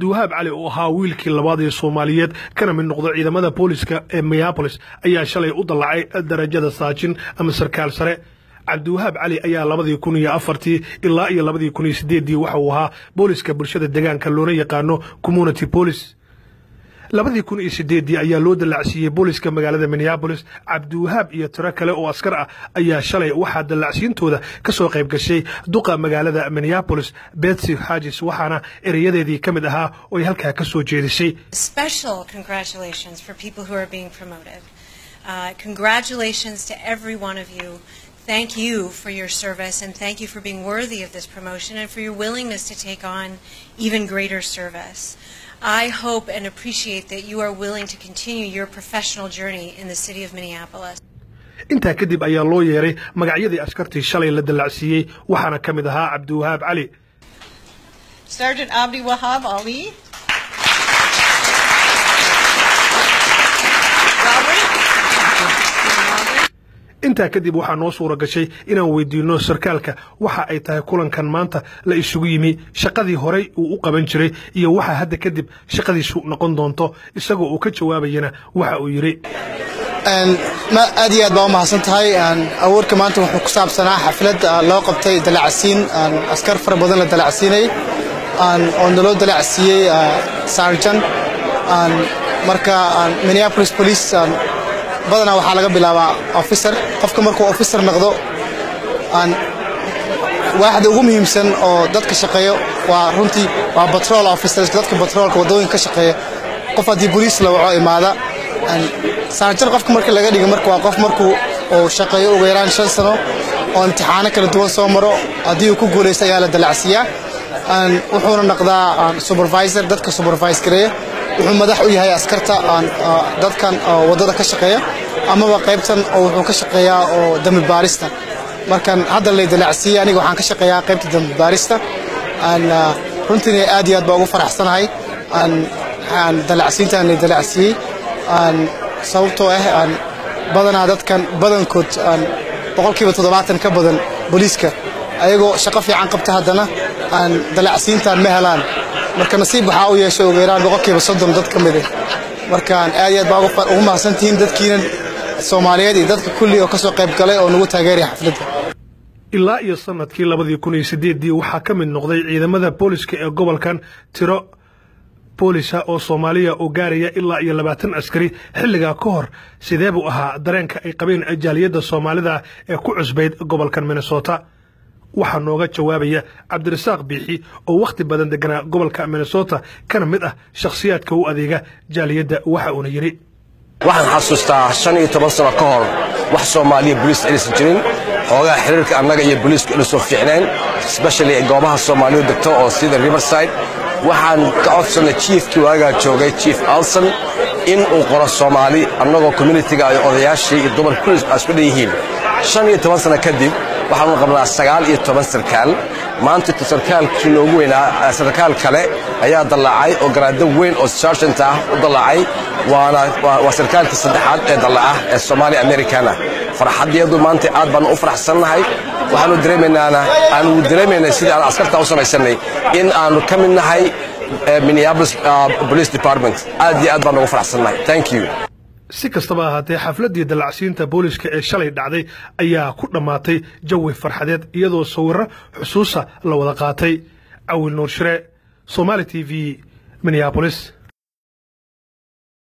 cabdiwahaab cali oo ahaa wiilkii labaad ee Soomaaliyeed kana mid noqday ciidamada booliska ee Minneapolis ayaa shalay u dalacay darajada saajin ama sarkaal sare. cabdiwahaab cali ayaa 2004 ilaa 2008 waxa uu ahaa booliska bulshada deegaanka loona yaqaano community police. 2008 ayaa loo dalacsiyay booliska magaalada Minneapolis. cabdiwahaab iyo tiro kale oo askar ah ayaa shalay waxa dalacsiintooda ka soo qayb gashay duqa magaalada Minneapolis Betsy Hagis waxaana erayadeedii kamid ahaa oo ay halka ka soo jeedisay. Special congratulations for people who are being promoted. Congratulations to every one of you. Thank you for your service and thank you for being worthy of this promotion and for your willingness to take on even greater service. I hope and appreciate that you are willing to continue your professional journey in the city of Minneapolis. inta kadib ayaa loo yeeray magacyadii askartii shalay la dalacsiyay waxaana kamid ahaa cabdiwahaab cali. Sergeant Abdi Wahab Ali. inta kadib waxa noo suura gashay inaan weydiino sarkaalka waxa ay tahay kulankan maanta la isugu yimi shaqadii horay uu u qaban jiray iyo waxa hadda kadib shaqadiisu noqon doonto isagoo uu ka jawaabayna waxa uu yiri ma aad iyo aad baa u mahadsantahay awoorka maanta wuxuu ku saabsanaa xaflad loo qabtay dalacsiin askar fara badan la dalacsiinay oo naloo dalacsiyay sergeant marka Minneapolis Police badana waxa laga bilaabaa officer qofka markuu officer noqdo waaxda ugu muhiimsan oo dadka shaqeeyo waa runtii waa patrol officers dadka patrolka wadooyinka ka shaqeeya qof hadii police la waco imaada sergeant qofka marka laga dhigo marka waa qof markuu oo shaqeeyo ugu yaraan 5 sano oo imtixaano kala duwan soo maro hadii uu ku guuleysto ayaa la dalacsiyaa wuxuuna noqdaa supervisor dadka supervise gareeya wuxuu madax u yahay askarta dadkan wadada ka shaqeeya ama qaybtan oo wuxuu ka shaqeeyaa oo dambi baarista markan hadda la dalacsiiyay aniga waxaan ka shaqeeyaa qaybta dambi baarista runtii aad iyo aad baan ugu faraxsanahay dalacsiintan la dalacsiyay sababtoo ah badanaa dadkan badankood boqolkiiba 70 ka badan booliska ayagoo shaqo fiican qabta haddana dalacsiintan ma helaan marka nasiib waxa uu yeeshay ugu yaraan boqolkiiba 30 dad ka mid ah markaan aad iyo aad baan ugu mahadsantihiin dadkiina Soomaaliyeed iyo dadka kulli oo ka soo qayb galay oo nagu taageeray xafladda. ilaa iyo sanadkii 2008 waxa ka mid noqday ciidamada booliska ee gobolkan tiro booliska oo Soomaaliya oo gaaraya ilaa iyo 20 askari xilliga ka hor sidee buu ahaa dareenka ay qabeen ajaaliyada Soomaalida ee ku cusbeyd gobolkan Minnesota. waxa nooga jawaabaya Cabdirasaaq Biixi oo waqti badan deganaa gobolka Minnesota kana mid ah shakhsiyaadka u adeega jaaliyada waxa uu yiri waxaan xasuustaa 15 sano ka hor wax Soomaaliya police aysan jirin hoogaa xiriirka annaga iyo police ka soo fiicneen especially goobaha Soomaaliya degto oo sida Riverside waxaan ka codsanay chiefkii waaga joogay Chief Alson in uu qoro Soomaali annagoo community-ga ay odayaashii iyo dumar police asku leeyihiin 15 sano kadib waxaan qabnaa 19 sarkaal maanta sarkaalkii loogu weynaa sarkaal kale ayaa dalacay oo garaado weyn oo sergeant ah u dalacay waa sarkaalkii saddexaad ee dalaca ee Soomaali Americana farxadeedu maanta aad baan u faraxsanahay waxaanu dareemaynaa sida aan askarta u samaysanay in aanu ka mid nahay Minneapolis Police Department aad iyo aad baan ugu faraxsanahay thank you. si kastaba ahaatee xafladii dalacsiinta booliska ee shalay dhacday ayaa ku dhamaatay jawi farxadeed iyadoo sawirro xusuusa la wada qaatay. Awil Nuur Shire, Somali TV, Minneapolis.